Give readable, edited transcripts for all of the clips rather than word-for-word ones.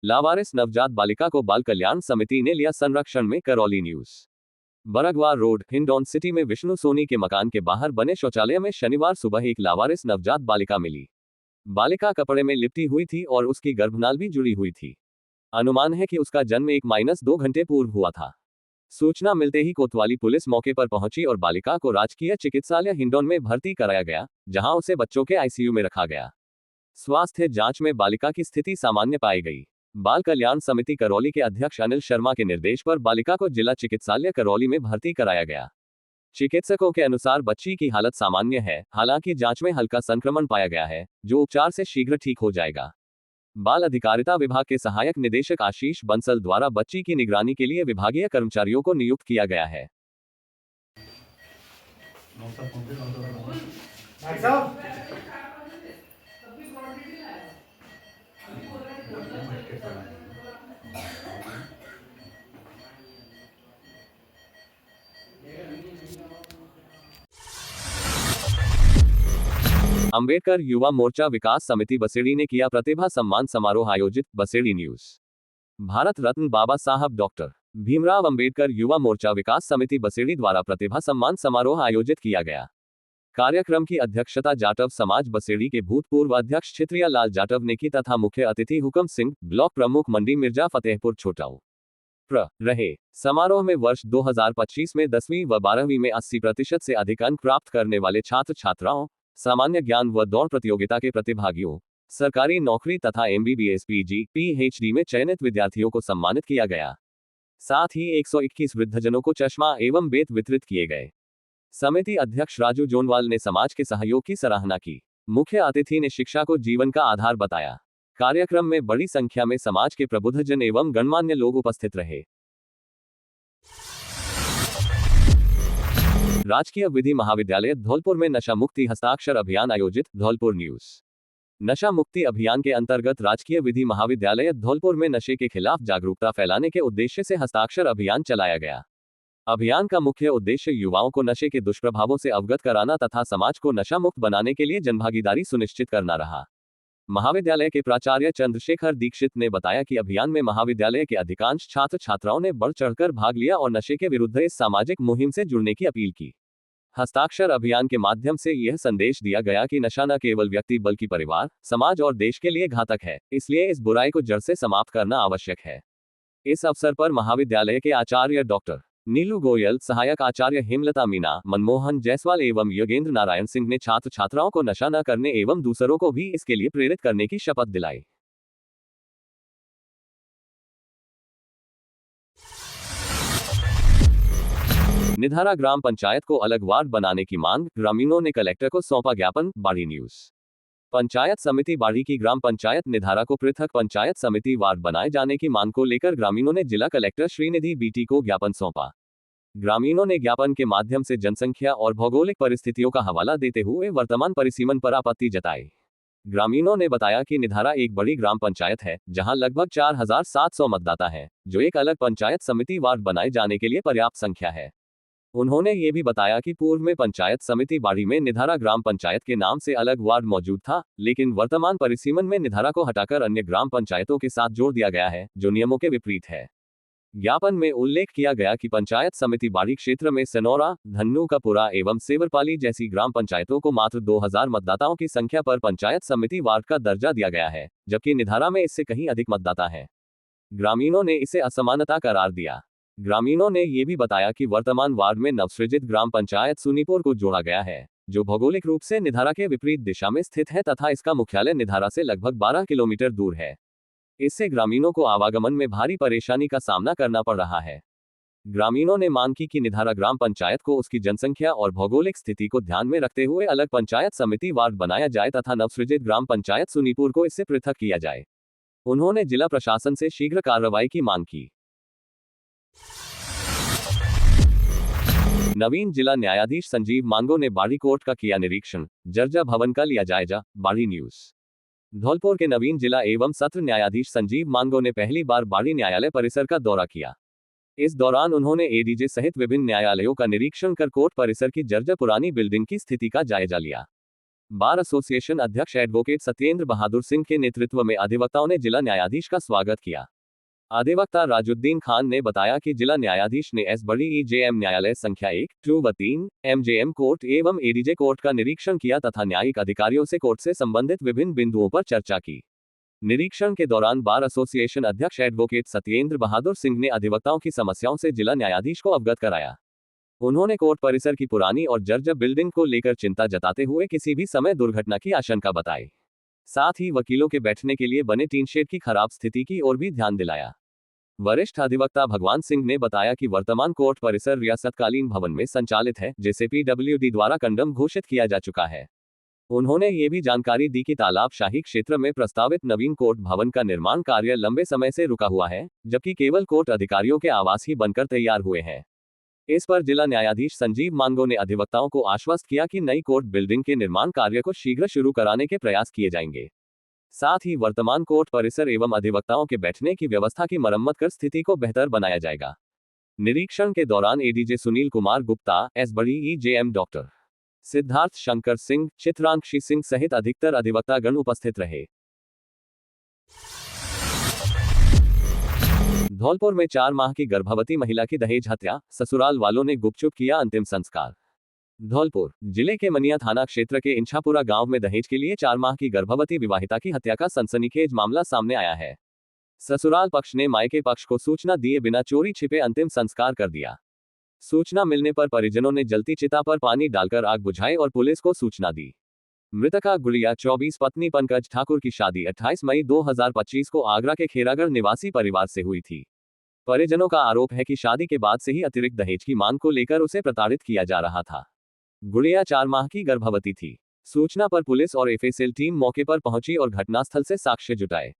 लावारिस नवजात बालिका को बाल कल्याण समिति ने लिया संरक्षण में। Karauli news. Bargawar road, Hindaun city में विष्णु सोनी के मकान के बाहर बने शौचालय में शनिवार सुबह एक लावारिस नवजात बालिका मिली। बालिका कपड़े में लिपटी हुई थी और उसकी गर्भनाल भी जुड़ी हुई थी। अनुमान है कि उसका जन्म 1-2 घंटे पूर्व हुआ था। सूचना मिलते ही कोतवाली पुलिस मौके पर पहुंची और बालिका को राजकीय चिकित्सालय हिंडौन में भर्ती कराया गया, जहां उसे बच्चों के आईसीयू में रखा गया। स्वास्थ्य जांच में बालिका की स्थिति सामान्य पाई गई। बाल कल्याण समिति करौली के अध्यक्ष अनिल शर्मा के निर्देश पर बालिका को जिला चिकित्सालय करौली में भर्ती कराया गया। चिकित्सकों के अनुसार बच्ची की हालत सामान्य है, हालांकि जांच में हल्का संक्रमण पाया गया है, जो उपचार से शीघ्र ठीक हो जाएगा। बाल अधिकारिता विभाग के सहायक निदेशक आशीष बंसल द्वारा बच्ची की निगरानी के लिए विभागीय कर्मचारियों को नियुक्त किया गया है। अंबेडकर युवा मोर्चा विकास समिति बसेड़ी ने किया प्रतिभा सम्मान समारोह आयोजित। बसेड़ी न्यूज। भारत रत्न बाबा साहब डॉक्टर भीमराव अंबेडकर युवा मोर्चा विकास समिति बसेड़ी द्वारा प्रतिभा सम्मान समारोह आयोजित किया गया। कार्यक्रम की अध्यक्षता जाटव समाज बसेड़ी के भूतपूर्व अध्यक्ष छित्रिया लाल जाटव ने की तथा मुख्य अतिथि हुकम सिंह, ब्लॉक प्रमुख मंडी मिर्जा फतेहपुर छोटाऊ रहे। समारोह में वर्ष 2025 में 10वीं व 12वीं में 80% से अधिक अंक प्राप्त करने वाले छात्र छात्राओं, सामान्य ज्ञान व दौड़ प्रतियोगिता के प्रतिभागियों, सरकारी नौकरी तथा MBBS PG PhD में चयनित विद्यार्थियों को सम्मानित किया गया। साथ ही 121 वृद्धजनों को चश्मा एवं बेत वितरित किए गए। समिति अध्यक्ष राजू जोनवाल ने समाज के सहयोग की सराहना की। मुख्य अतिथि ने शिक्षा को जीवन का आधार बताया। कार्यक्रम में बड़ी संख्या में समाज के प्रबुद्धजन एवं गणमान्य लोग उपस्थित रहे। राजकीय विधि महाविद्यालय धौलपुर में नशा मुक्ति हस्ताक्षर अभियान आयोजित। धौलपुर न्यूज। नशा मुक्ति अभियान के अंतर्गत राजकीय विधि महाविद्यालय धौलपुर में नशे के खिलाफ जागरूकता फैलाने के उद्देश्य से हस्ताक्षर अभियान चलाया गया। अभियान का मुख्य उद्देश्य युवाओं को नशे के दुष्प्रभावों से अवगत कराना तथा समाज को नशा मुक्त बनाने के लिए जनभागीदारी सुनिश्चित करना रहा। महाविद्यालय के प्राचार्य चंद्रशेखर दीक्षित ने बताया कि अभियान में महाविद्यालय के अधिकांश छात्र छात्राओं ने बढ़ चढ़कर भाग लिया और नशे के विरुद्ध इस सामाजिक मुहिम से जुड़ने की अपील की। हस्ताक्षर अभियान के माध्यम से यह संदेश दिया गया कि नशा न केवल व्यक्ति बल्कि परिवार, समाज और देश के लिए घातक है, इसलिए इस बुराई को जड़ से समाप्त करना आवश्यक है। इस अवसर पर महाविद्यालय के आचार्य डॉक्टर नीलू गोयल, सहायक आचार्य हेमलता मीना, मनमोहन जायसवाल एवं योगेंद्र नारायण सिंह ने छात्र छात्राओं को नशा न करने एवं दूसरों को भी इसके लिए प्रेरित करने की शपथ दिलाई। निधारा ग्राम पंचायत को अलग वार्ड बनाने की मांग, ग्रामीणों ने कलेक्टर को सौंपा ज्ञापन। बाड़ी न्यूज। पंचायत समिति बाड़ी की ग्राम पंचायत निधारा को पृथक पंचायत समिति वार्ड बनाए जाने की मांग को लेकर ग्रामीणों ने जिला कलेक्टर श्रीनिधि बीटी को ज्ञापन सौंपा। ग्रामीणों ने ज्ञापन के माध्यम से जनसंख्या और भौगोलिक परिस्थितियों का हवाला देते हुए वर्तमान परिसीमन पर आपत्ति जताई। ग्रामीणों ने बताया कि निधारा एक बड़ी ग्राम पंचायत है, जहां लगभग 4700 मतदाता हैं, जो एक अलग पंचायत समिति वार्ड बनाए जाने के लिए पर्याप्त संख्या है। उन्होंने ये भी बताया कि पूर्व में पंचायत समिति बाड़ी में निधारा ग्राम पंचायत के नाम से अलग वार्ड मौजूद था, लेकिन वर्तमान परिसीमन में निधारा को हटाकर अन्य ग्राम पंचायतों के साथ जोड़ दिया गया है, जो नियमों के विपरीत है। ज्ञापन में उल्लेख किया गया कि पंचायत समिति बाड़ी क्षेत्र में सनौरा, धन्नू कापुरा एवं सेवरपाली जैसी ग्राम पंचायतों को मात्र 2000 मतदाताओं की संख्या पर पंचायत समिति वार्ड का दर्जा दिया गया है, जबकि निधारा में इससे कहीं अधिक मतदाता है। ग्रामीणों ने इसे असमानता करार दिया। ग्रामीणों ने ये भी बताया कि वर्तमान वार्ड में नवसृजित ग्राम पंचायत सुनीपुर को जोड़ा गया है, जो भौगोलिक रूप से निधारा के विपरीत दिशा में स्थित है तथा इसका मुख्यालय निधारा से लगभग 12 किलोमीटर दूर है। इससे ग्रामीणों को आवागमन में भारी परेशानी का सामना करना पड़ रहा है। ग्रामीणों ने मांग की कि निधारा ग्राम पंचायत को उसकी जनसंख्या और भौगोलिक स्थिति को ध्यान में रखते हुए अलग पंचायत समिति वार्ड बनाया जाए तथा नवसृजित ग्राम पंचायत सुनीपुर को इससे पृथक किया जाए। उन्होंने जिला प्रशासन से शीघ्र कार्रवाई की मांग की। नवीन जिला न्यायाधीश संजीव मांगो ने बाड़ी कोर्ट का किया निरीक्षण, जर्जा भवन का लिया जायजा। बाड़ी न्यूज। धौलपुर के नवीन जिला एवं सत्र न्यायाधीश संजीव मांगो ने पहली बार बाड़ी न्यायालय परिसर का दौरा किया। इस दौरान उन्होंने एडीजे सहित विभिन्न न्यायालयों का निरीक्षण कर कोर्ट परिसर की जर्जर पुरानी बिल्डिंग की स्थिति का जायजा लिया। बार एसोसिएशन अध्यक्ष एडवोकेट सत्येंद्र बहादुर सिंह के नेतृत्व में अधिवक्ताओं ने जिला न्यायाधीश का स्वागत किया। अधिवक्ता राजुद्दीन खान ने बताया कि जिला न्यायाधीश ने एस बड़ी ईजेएम न्यायालय संख्या 1, 2 व 3, एमजेएम कोर्ट एवं एडीजे कोर्ट का निरीक्षण किया तथा न्यायिक अधिकारियों से कोर्ट से संबंधित विभिन्न बिंदुओं पर चर्चा की। निरीक्षण के दौरान बार एसोसिएशन अध्यक्ष एडवोकेट सत्येंद्र बहादुर सिंह ने अधिवक्ताओं की समस्याओं से जिला न्यायाधीश को अवगत कराया। उन्होंने कोर्ट परिसर की पुरानी और जर्जर बिल्डिंग को लेकर चिंता जताते हुए किसी भी समय दुर्घटना की आशंका बताई। साथ ही वकीलों के बैठने के लिए बने टीन शेड की खराब स्थिति की ओर भी ध्यान दिलाया। वरिष्ठ अधिवक्ता भगवान सिंह ने बताया कि वर्तमान कोर्ट परिसर रियासतकालीन भवन में संचालित है, जिसे पीडब्ल्यूडी द्वारा कंडम घोषित किया जा चुका है। उन्होंने ये भी जानकारी दी कि तालाबशाही क्षेत्र में प्रस्तावित नवीन कोर्ट भवन का निर्माण कार्य लंबे समय से रुका हुआ है, जबकि केवल कोर्ट अधिकारियों के आवास ही बनकर तैयार हुए हैं। इस पर जिला न्यायाधीश संजीव मांगो ने अधिवक्ताओं को आश्वस्त किया कि नई कोर्ट बिल्डिंग के निर्माण कार्य को शीघ्र शुरू कराने के प्रयास किए जाएंगे। साथ ही वर्तमान कोर्ट परिसर एवं अधिवक्ताओं के बैठने की व्यवस्था की मरम्मत कर स्थिति को बेहतर बनाया जाएगा। निरीक्षण के दौरान एडीजे सुनील कुमार गुप्ता, एस बड़ी ईजेएम डॉक्टर सिद्धार्थ शंकर सिंह, चित्रांशी सिंह सहित अधिकतर अधिवक्तागण उपस्थित रहे। धौलपुर में 4 माह की गर्भवती महिला की दहेज हत्या, ससुराल वालों ने गुपचुप किया अंतिम संस्कार। धौलपुर जिले के मनिया थाना क्षेत्र के इंछापुरा गांव में दहेज के लिए 4 माह की गर्भवती विवाहिता की हत्या का सनसनीखेज मामला सामने आया है। ससुराल पक्ष ने मायके पक्ष को सूचना दिए बिना चोरी छिपे अंतिम संस्कार कर दिया। सूचना मिलने पर परिजनों ने जलती चिता पर पानी डालकर आग बुझाई और पुलिस को सूचना दी। मृतका गुड़िया 24 पत्नी पंकज ठाकुर की शादी 28 मई 2025 को आगरा के खेरागढ़ निवासी परिवार से हुई थी। परिजनों का आरोप है कि शादी के बाद से ही अतिरिक्त दहेज की मांग को लेकर उसे प्रताड़ित किया जा रहा था। गुड़िया 4 माह की गर्भवती थी। सूचना पर पुलिस और एफएसएल टीम मौके पर पहुंची और घटनास्थल से साक्ष्य जुटाए।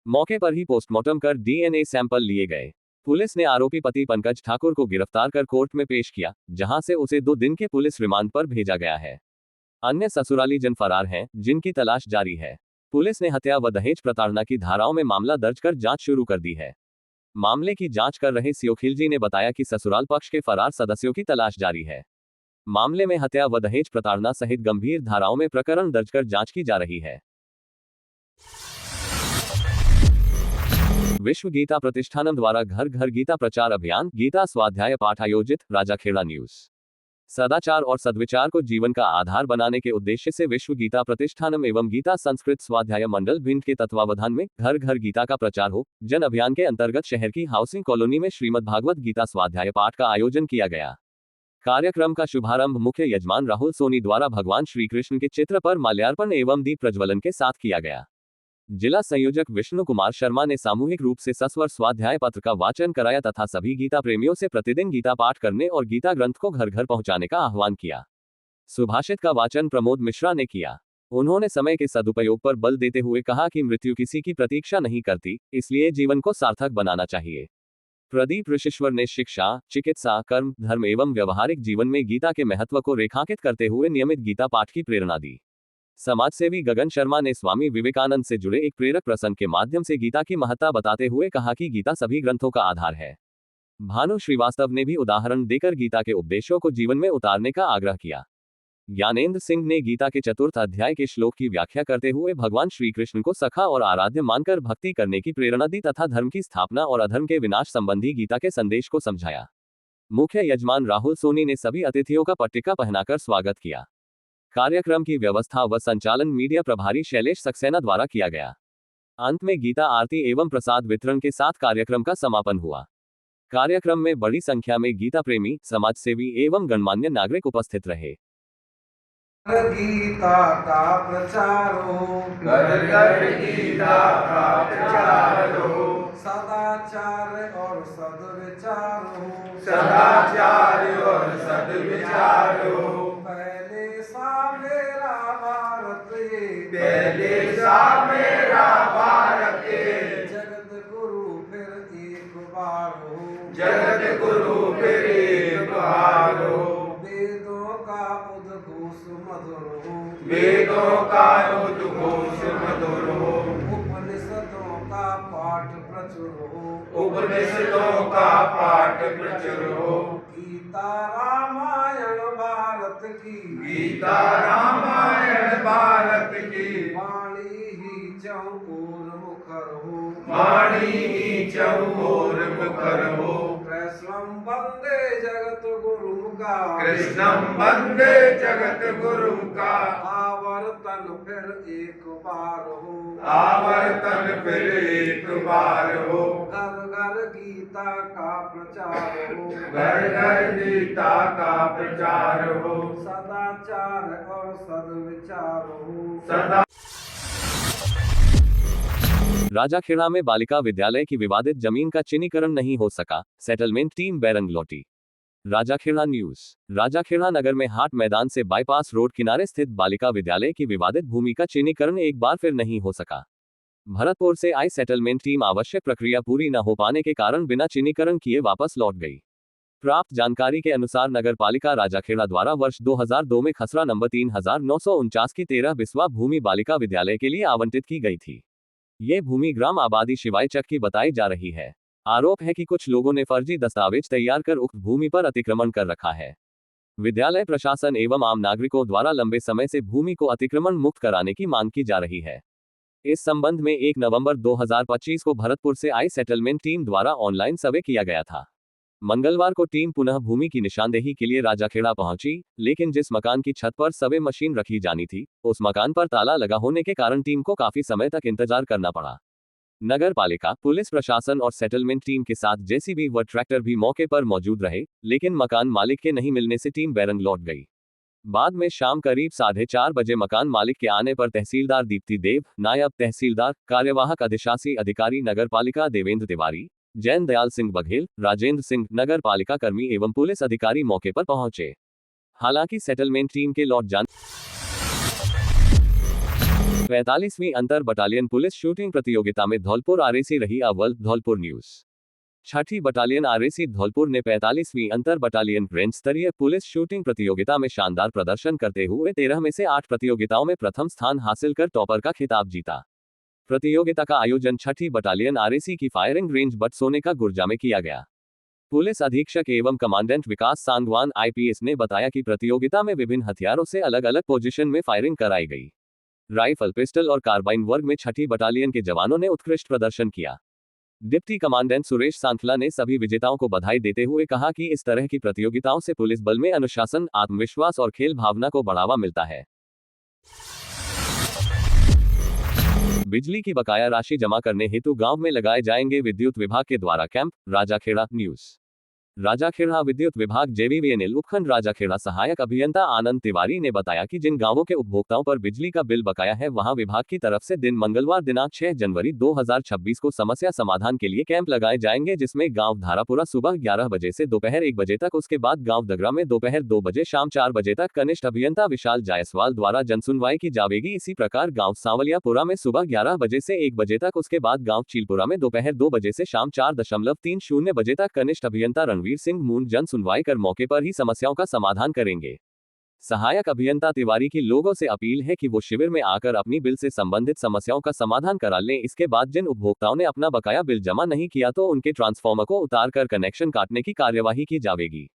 मौके पर ही पोस्टमार्टम कर डीएनए सैंपल लिए गए। पुलिस ने आरोपी पति पंकज ठाकुर को गिरफ्तार कर कोर्ट में पेश किया, जहां से उसे 2 दिन के पुलिस रिमांड पर भेजा गया है। अन्य ससुराली जन फरार हैं, जिनकी तलाश जारी है। पुलिस ने हत्या व दहेज प्रताड़ना की धाराओं में मामला दर्ज कर जांच शुरू कर दी है। मामले की जांच कर रहे सीओ खिलजी ने बताया कि ससुराल पक्ष के फरार सदस्यों की तलाश जारी है। मामले में हत्या व दहेज प्रताड़ना सहित गंभीर धाराओं में प्रकरण दर्ज कर जांच की जा रही है। विश्व गीता प्रतिष्ठानम द्वारा घर घर गीता प्रचार अभियान, गीता स्वाध्याय पाठ आयोजित। राजाखेड़ा न्यूज। सदाचार और सद्विचार को जीवन का आधार बनाने के उद्देश्य से विश्व गीता प्रतिष्ठानम एवं गीता संस्कृत स्वाध्याय मंडल भिंड के तत्वावधान में घर घर गीता का प्रचार हो जन अभियान के अंतर्गत शहर की हाउसिंग कॉलोनी में श्रीमद् भागवत गीता स्वाध्याय पाठ का आयोजन किया गया। कार्यक्रम का शुभारंभ मुख्य यजमान राहुल सोनी द्वारा भगवान श्री कृष्ण के चित्र पर माल्यार्पण एवं दीप प्रज्वलन के साथ किया गया। जिला संयोजक विष्णु कुमार शर्मा ने सामूहिक रूप से सस्वर स्वाध्याय पत्र का वाचन कराया तथा सभी गीता प्रेमियों से प्रतिदिन गीता पाठ करने और गीता ग्रंथ को घर घर पहुंचाने का आह्वान किया। सुभाषित का वाचन प्रमोद मिश्रा ने किया। उन्होंने समय के सदुपयोग पर बल देते हुए कहा कि मृत्यु किसी की प्रतीक्षा नहीं करती, इसलिए जीवन को सार्थक बनाना चाहिए। प्रदीप ऋषिश्वर ने शिक्षा, चिकित्सा, कर्म, धर्म एवं व्यवहारिक जीवन में गीता के महत्व को रेखांकित करते हुए नियमित गीता पाठ की प्रेरणा दी। समाजसेवी गगन शर्मा ने स्वामी विवेकानंद से जुड़े एक प्रेरक प्रसंग के माध्यम से गीता की महत्ता बताते हुए कहा कि गीता सभी ग्रंथों का आधार है। भानु श्रीवास्तव ने भी उदाहरण देकर गीता के उपदेशों को जीवन में उतारने का आग्रह किया। ज्ञानेंद्र सिंह ने गीता के 4th अध्याय के श्लोक की व्याख्या करते हुए भगवान श्री कृष्ण को सखा और आराध्य मानकर भक्ति करने की प्रेरणा दी तथा धर्म की स्थापना और अधर्म के विनाश संबंधी गीता के संदेश को समझाया। मुख्य यजमान राहुल सोनी ने सभी अतिथियों का पट्टिका पहनाकर स्वागत किया। कार्यक्रम की व्यवस्था व संचालन मीडिया प्रभारी शैलेश सक्सेना द्वारा किया गया। अंत में गीता आरती एवं प्रसाद वितरण के साथ कार्यक्रम का समापन हुआ। कार्यक्रम में बड़ी संख्या में गीता प्रेमी, समाजसेवी एवं गणमान्य नागरिक उपस्थित रहे। गीता का प्रचार हो, घर घर गीता का प्रचार हो, सदाचार और सद्विचार हो, सदाचार और सद्विचार हो। पहले सा मेरा भारत ये, पहले सा मेरा भारत ये, जगत गुरु फिर एक बार हो, जगत गुरु फिर एक बार हो। वेदों का उद्घोष मधुर हो, वेदों का उद्घोष मधुर हो, उपनिषदों का पाठ प्रचुर हो, उपनिषदों का पाठ प्रचुर हो। गीता रामायण भारत की, गीता रामायण वंदे जगत गुरुम का कृष्णं वंदे जगत गुरुं का आवर्तन फिर एक बार हो आवर्तन फिर एक बार हो घर घर गीता का प्रचार हो घर घर गीता का प्रचार हो सदाचार और सद्विचार हो सदा राजाखेड़ा में बालिका विद्यालय की विवादित जमीन का चिन्हीकरण नहीं हो सका, सेटलमेंट टीम बैरंग लौटी। राजाखेड़ा न्यूज। राजाखेड़ा नगर में हाट मैदान से बाईपास रोड किनारे स्थित बालिका विद्यालय की विवादित भूमि का चिन्हीकरण एक बार फिर नहीं हो सका। भरतपुर से आई सेटलमेंट टीम आवश्यक प्रक्रिया पूरी न हो पाने के कारण बिना चिन्हीकरण किए वापस लौट गई। प्राप्त जानकारी के अनुसार नगर पालिका राजाखेड़ा द्वारा वर्ष 2002 में खसरा नंबर 3949 की 13 बिस्वा भूमि बालिका विद्यालय के लिए आवंटित की गई थी। ये भूमि ग्राम आबादी शिवाईचक की बताई जा रही है। आरोप है कि कुछ लोगों ने फर्जी दस्तावेज तैयार कर उक्त भूमि पर अतिक्रमण कर रखा है। विद्यालय प्रशासन एवं आम नागरिकों द्वारा लंबे समय से भूमि को अतिक्रमण मुक्त कराने की मांग की जा रही है। इस संबंध में 1 नवंबर 2025 को भरतपुर से आई सेटलमेंट टीम द्वारा ऑनलाइन सर्वे किया गया था। मंगलवार को टीम पुनः भूमि की निशानदेही के लिए राजाखेड़ा पहुंची, लेकिन जिस मकान की छत पर सर्वे मशीन रखी जानी थी, उस मकान पर ताला लगा होने के कारण टीम को काफी समय तक इंतजार करना पड़ा। नगर पालिका, पुलिस प्रशासन और सेटलमेंट टीम के साथ जेसीबी व ट्रैक्टर भी मौके पर मौजूद रहे, लेकिन मकान मालिक के नहीं मिलने से टीम बैरंग लौट गई। बाद में शाम करीब 4:30 बजे मकान मालिक के आने पर तहसीलदार दीप्ति देव, नायब तहसीलदार, कार्यवाहक अधिशासी अधिकारी नगर पालिका देवेंद्र तिवारी, जैन दयाल सिंह बघेल, राजेंद्र सिंह, नगर पालिका कर्मी एवं पुलिस अधिकारी मौके पर पहुंचे। हालांकि सेटलमेंट टीम के लौट जाने 45वीं अंतर बटालियन पुलिस शूटिंग प्रतियोगिता में धौलपुर आरएसी रही अव्वल। धौलपुर न्यूज। 6ठी बटालियन आरएसी धौलपुर ने 45वीं अंतर बटालियन रेंज स्तरीय पुलिस शूटिंग प्रतियोगिता में शानदार प्रदर्शन करते हुए 13 में से 8 प्रतियोगिताओं में प्रथम स्थान हासिल कर टॉपर का खिताब जीता। प्रतियोगिता का आयोजन 6ठी बटालियन आरएसी की फायरिंग रेंज बटसोने का गुर्जा में किया गया। पुलिस अधीक्षक एवं कमांडेंट विकास सांगवान आईपीएस ने बताया कि प्रतियोगिता में विभिन्न हथियारों से अलग अलग पोजीशन में फायरिंग कराई गई। राइफल, पिस्टल और कार्बाइन वर्ग में 6ठी बटालियन के जवानों ने उत्कृष्ट प्रदर्शन किया। डिप्टी कमांडेंट सुरेश सांथला ने सभी विजेताओं को बधाई देते हुए कहा कि इस तरह की प्रतियोगिताओं से पुलिस बल में अनुशासन, आत्मविश्वास और खेल भावना को बढ़ावा मिलता है। बिजली की बकाया राशि जमा करने हेतु गांव में लगाए जाएंगे विद्युत विभाग के द्वारा कैंप। राजाखेड़ा न्यूज। राजाखेड़ा विद्युत विभाग जेवीवीएनएल उपखंड राजाखेड़ा सहायक अभियंता आनंद तिवारी ने बताया कि जिन गांवों के उपभोक्ताओं पर बिजली का बिल बकाया है, वहां विभाग की तरफ से दिन मंगलवार दिनांक 6 जनवरी 2026 को समस्या समाधान के लिए कैंप लगाए जाएंगे, जिसमें गांव धारापुरा सुबह 11 बजे से दोपहर 1 बजे तक, उसके बाद गांव दगरा में दोपहर 2 बजे शाम 4 बजे तक कनिष्ठ अभियंता विशाल जायसवाल द्वारा जनसुनवाई की जाएगी। इसी प्रकार गांव सांवलियापुरा में सुबह 11 बजे से 1 बजे तक, उसके बाद गांव चीलपुरा में दोपहर 2 बजे से शाम 4:30 बजे तक कनिष्ठ अभियंता रणवीर सिंह मून जन सुनवाई कर मौके पर ही समस्याओं का समाधान करेंगे। सहायक अभियंता तिवारी की लोगों से अपील है कि वो शिविर में आकर अपनी बिल से संबंधित समस्याओं का समाधान करा लें। इसके बाद जिन उपभोक्ताओं ने अपना बकाया बिल जमा नहीं किया तो उनके ट्रांसफार्मर को उतार कर कनेक्शन काटने की कार्यवाही की जाएगी।